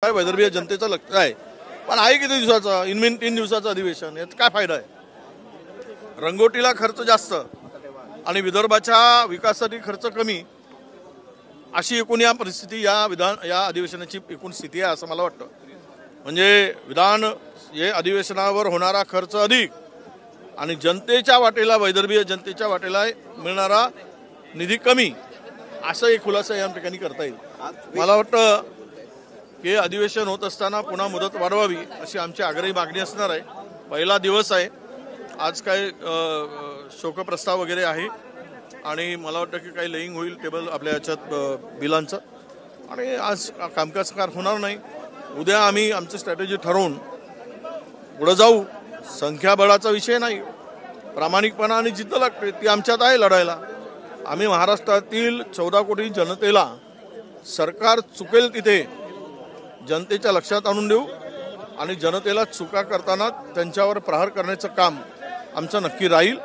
काय वैदर्भीय जनतेचं लक्ष आहे, पण आहे किती दिवसाचं? इन 3 दिवसाचं अधिवेशन, याचा काय फायदा आहे? रंगोटीला खर्च जास्त आणि विदर्भाच्या विकासासाठी खर्च कमी, अशी एकूण या परिस्थिती या अधिवेशनाची एकूण स्थिती आहे असं मला वाटतं. म्हणजे हे अधिवेशनावर होणारा खर्च अधिक आणि जनतेच्या वाटेला, वैदर्भीय जनतेच्या वाटेला मिळणारा निधी कमी, असं एक खुलासा या ठिकाणी करता येईल. मला वाटतं हे अधिवेशन होत असताना पुन्हा मुदत वाढवावी अशी आमची आग्रही मागणी असणार आहे. पहिला दिवस आहे आज, काय शोकप्रस्ताव वगैरे आहे आणि मला वाटतं की काही लेईंग होईल टेबल आपल्या याच्यात बिलांचं, आणि आज कामकाज होणार नाही. उद्या आम्ही आमची स्ट्रॅटेजी ठरवून पुढे जाऊ. संख्याबळाचा विषय नाही, प्रामाणिकपणा आणि जिद्द लागते, ती आमच्यात आहे लढायला. आम्ही महाराष्ट्रातील 14 कोटी जनतेला सरकार चुकेल तिथे जनतेच्या लक्षात आणून देऊ आणि जनतेला चुका करताना त्यांच्यावर प्रहार करण्याचं काम आमचं नक्की राहील,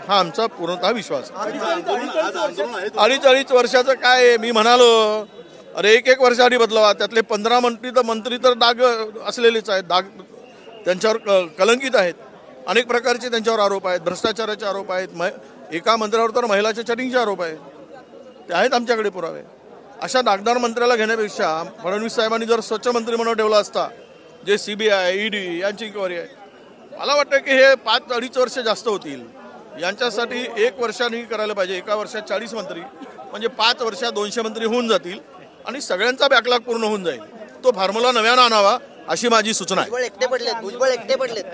हा आमचा पूर्णतः विश्वास आहे. 48 वर्षाचं काय मी म्हणालो, अरे 1 वर्षाआधी बदलावा. त्यातले 15 मंत्री तर डाग असलेलेच आहेत, डाग त्यांच्यावर कलंकित आहेत. अनेक प्रकारचे त्यांच्यावर आरोप आहेत, भ्रष्टाचाराचे आरोप आहेत, एका मंत्र्यावर तर महिलाच्या चॅटिंगचे आरोप आहेत. ते आहेत आमच्याकडे पुरावे. अशा डागदार मंत्र्याला घेण्यापेक्षा फडणवीस साहेबांनी जर स्वच्छ मंत्री म्हणून ठेवला असता, जे CBI ED यांची इन्क्वायरी आहे, मला वाटतं की हे 5-2.5 वर्ष जास्त होतील. यांच्यासाठी 1 वर्षाने करायला पाहिजे. 1 वर्षात 40 मंत्री म्हणजे 5 वर्षात 200 मंत्री होऊन जातील आणि सगळ्यांचा बॅकलॉग पूर्ण होऊन जाईल. तो फॉर्म्युला नव्यानं आणावा अशी माझी सूचना आहे. भुजबळ एकटे पडलेत.